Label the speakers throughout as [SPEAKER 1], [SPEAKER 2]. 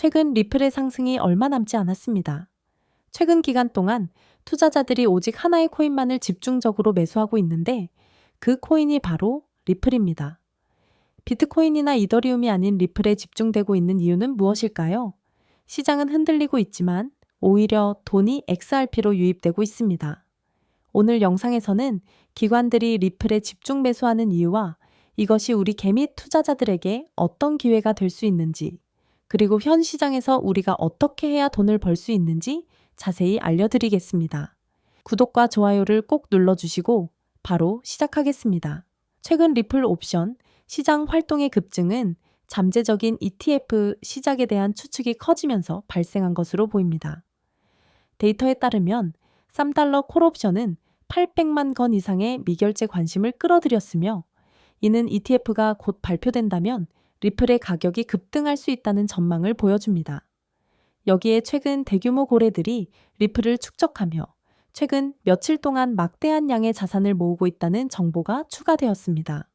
[SPEAKER 1] 최근 리플의 상승이 얼마 남지 않았습니다. 최근 기간 동안 투자자들이 오직 하나의 코인만을 집중적으로 매수하고 있는데 그 코인이 바로 리플입니다. 비트코인이나 이더리움이 아닌 리플에 집중되고 있는 이유는 무엇일까요? 시장은 흔들리고 있지만 오히려 돈이 XRP로 유입되고 있습니다. 오늘 영상에서는 기관들이 리플에 집중 매수하는 이유와 이것이 우리 개미 투자자들에게 어떤 기회가 될 수 있는지, 그리고 현 시장에서 우리가 어떻게 해야 돈을 벌 수 있는지 자세히 알려드리겠습니다. 구독과 좋아요를 꼭 눌러주시고 바로 시작하겠습니다. 최근 리플 옵션 시장 활동의 급증은 잠재적인 ETF 시작에 대한 추측이 커지면서 발생한 것으로 보입니다. 데이터에 따르면 3달러 콜옵션은 800만 건 이상의 미결제 관심을 끌어들였으며 이는 ETF가 곧 발표된다면 리플의 가격이 급등할 수 있다는 전망을 보여줍니다. 여기에 최근 대규모 고래들이 리플을 축적하며 최근 며칠 동안 막대한 양의 자산을 모으고 있다는 정보가 추가되었습니다.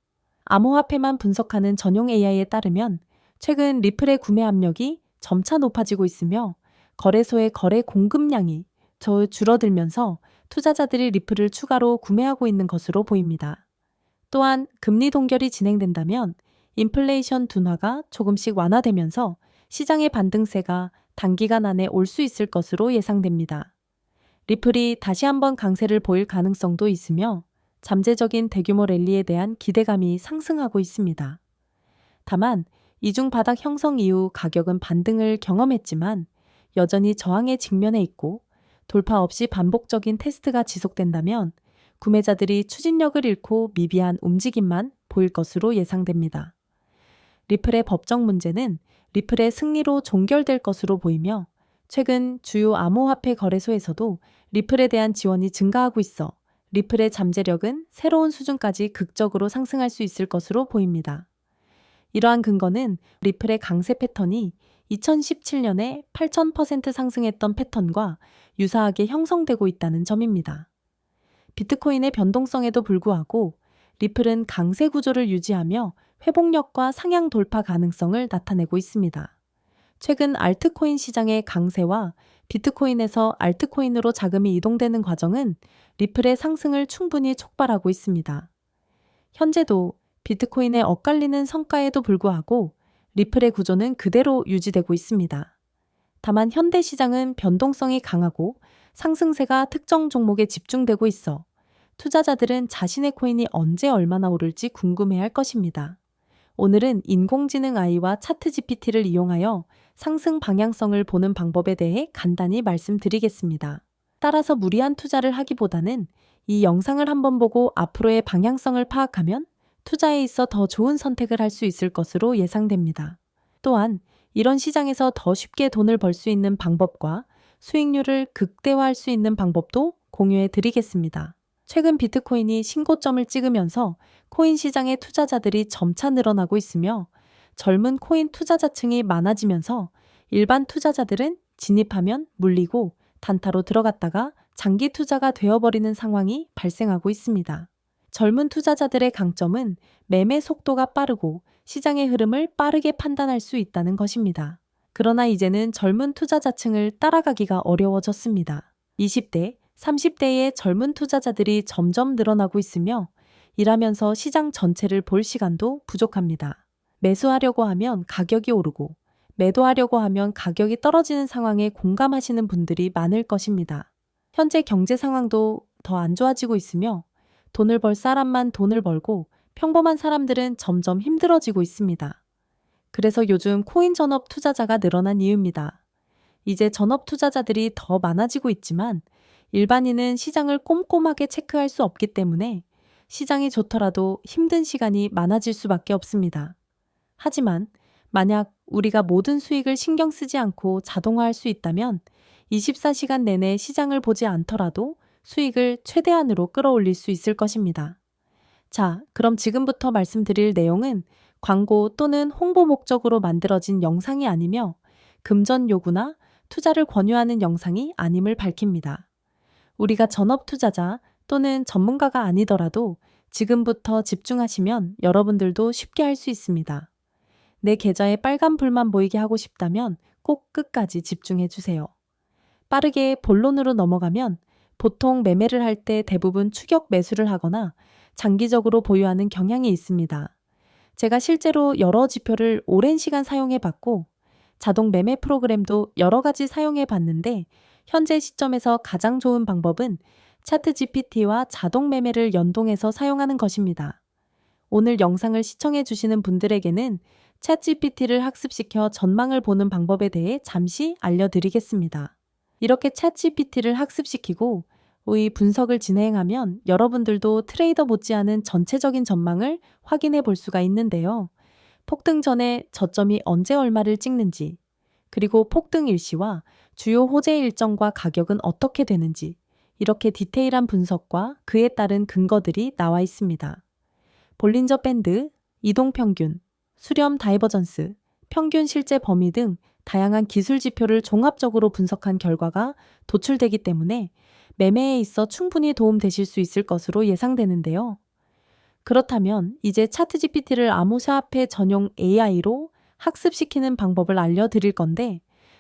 [SPEAKER 1] 암호화폐만 분석하는 전용 AI에 따르면 최근 리플의 구매 압력이 점차 높아지고 있으며 거래소의 거래 공급량이 줄어들면서 투자자들이 리플을 추가로 구매하고 있는 것으로 보입니다. 또한 금리 동결이 진행된다면 인플레이션 둔화가 조금씩 완화되면서 시장의 반등세가 단기간 안에 올 수 있을 것으로 예상됩니다. 리플이 다시 한번 강세를 보일 가능성도 있으며 잠재적인 대규모 랠리에 대한 기대감이 상승하고 있습니다. 다만 이중 바닥 형성 이후 가격은 반등을 경험했지만 여전히 저항에 직면해 있고 돌파 없이 반복적인 테스트가 지속된다면 구매자들이 추진력을 잃고 미비한 움직임만 보일 것으로 예상됩니다. 리플의 법적 문제는 리플의 승리로 종결될 것으로 보이며 최근 주요 암호화폐 거래소에서도 리플에 대한 지원이 증가하고 있어 리플의 잠재력은 새로운 수준까지 극적으로 상승할 수 있을 것으로 보입니다. 이러한 근거는 리플의 강세 패턴이 2017년에 8,000% 상승했던 패턴과 유사하게 형성되고 있다는 점입니다. 비트코인의 변동성에도 불구하고 리플은 강세 구조를 유지하며 회복력과 상향 돌파 가능성을 나타내고 있습니다. 최근 알트코인 시장의 강세와 비트코인에서 알트코인으로 자금이 이동되는 과정은 리플의 상승을 충분히 촉발하고 있습니다. 현재도 비트코인의 엇갈리는 성과에도 불구하고 리플의 구조는 그대로 유지되고 있습니다. 다만 현대 시장은 변동성이 강하고 상승세가 특정 종목에 집중되고 있어 투자자들은 자신의 코인이 언제 얼마나 오를지 궁금해할 것입니다. 오늘은 인공지능 AI와 차트 GPT를 이용하여 상승 방향성을 보는 방법에 대해 간단히 말씀드리겠습니다. 따라서 무리한 투자를 하기보다는 이 영상을 한번 보고 앞으로의 방향성을 파악하면 투자에 있어 더 좋은 선택을 할 수 있을 것으로 예상됩니다. 또한 이런 시장에서 더 쉽게 돈을 벌 수 있는 방법과 수익률을 극대화할 수 있는 방법도 공유해 드리겠습니다. 최근 비트코인이 신고점을 찍으면서 코인 시장의 투자자들이 점차 늘어나고 있으며 젊은 코인 투자자층이 많아지면서 일반 투자자들은 진입하면 물리고 단타로 들어갔다가 장기 투자가 되어버리는 상황이 발생하고 있습니다. 젊은 투자자들의 강점은 매매 속도가 빠르고 시장의 흐름을 빠르게 판단할 수 있다는 것입니다. 그러나 이제는 젊은 투자자층을 따라가기가 어려워졌습니다. 20대, 30대의 젊은 투자자들이 점점 늘어나고 있으며 일하면서 시장 전체를 볼 시간도 부족합니다. 매수하려고 하면 가격이 오르고 매도하려고 하면 가격이 떨어지는 상황에 공감하시는 분들이 많을 것입니다. 현재 경제 상황도 더 안 좋아지고 있으며 돈을 벌 사람만 돈을 벌고 평범한 사람들은 점점 힘들어지고 있습니다. 그래서 요즘 코인 전업 투자자가 늘어난 이유입니다. 이제 전업 투자자들이 더 많아지고 있지만 일반인은 시장을 꼼꼼하게 체크할 수 없기 때문에 시장이 좋더라도 힘든 시간이 많아질 수밖에 없습니다. 하지만 만약 우리가 모든 수익을 신경 쓰지 않고 자동화할 수 있다면 24시간 내내 시장을 보지 않더라도 수익을 최대한으로 끌어올릴 수 있을 것입니다. 자, 그럼 지금부터 말씀드릴 내용은 광고 또는 홍보 목적으로 만들어진 영상이 아니며 금전 요구나 투자를 권유하는 영상이 아님을 밝힙니다. 우리가 전업 투자자 또는 전문가가 아니더라도 지금부터 집중하시면 여러분들도 쉽게 할 수 있습니다. 내 계좌에 빨간 불만 보이게 하고 싶다면 꼭 끝까지 집중해 주세요. 빠르게 본론으로 넘어가면 보통 매매를 할 때 대부분 추격 매수를 하거나 장기적으로 보유하는 경향이 있습니다. 제가 실제로 여러 지표를 오랜 시간 사용해 봤고 자동 매매 프로그램도 여러 가지 사용해 봤는데 현재 시점에서 가장 좋은 방법은 차트 GPT와 자동 매매를 연동해서 사용하는 것입니다. 오늘 영상을 시청해 주시는 분들에게는 챗 GPT를 학습시켜 전망을 보는 방법에 대해 잠시 알려드리겠습니다. 이렇게 챗 GPT를 학습시키고 의 분석을 진행하면 여러분들도 트레이더 못지않은 전체적인 전망을 확인해 볼 수가 있는데요. 폭등 전에 저점이 언제 얼마를 찍는지, 그리고 폭등 일시와 주요 호재 일정과 가격은 어떻게 되는지, 이렇게 디테일한 분석과 그에 따른 근거들이 나와 있습니다. 볼린저 밴드, 이동 평균, 수렴 다이버전스, 평균 실제 범위 등 다양한 기술 지표를 종합적으로 분석한 결과가 도출되기 때문에 매매에 있어 충분히 도움되실 수 있을 것으로 예상되는데요. 그렇다면 이제 차트 GPT를 아모샤페 전용 AI로 학습시키는 방법을 알려드릴 건데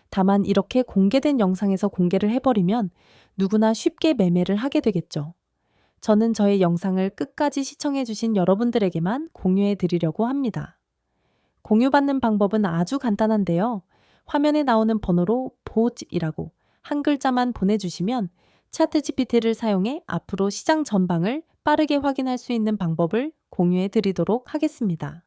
[SPEAKER 1] 다만 이렇게 공개된 영상에서 공개를 해버리면 누구나 쉽게 매매를 하게 되겠죠. 저는 저의 영상을 끝까지 시청해주신 여러분들에게만 공유해 드리려고 합니다. 공유받는 방법은 아주 간단한데요. 화면에 나오는 번호로 보이라고 한 글자만 보내주시면 차트 GPT를 사용해 앞으로 시장 전방을 빠르게 확인할 수 있는 방법을 공유해 드리도록 하겠습니다.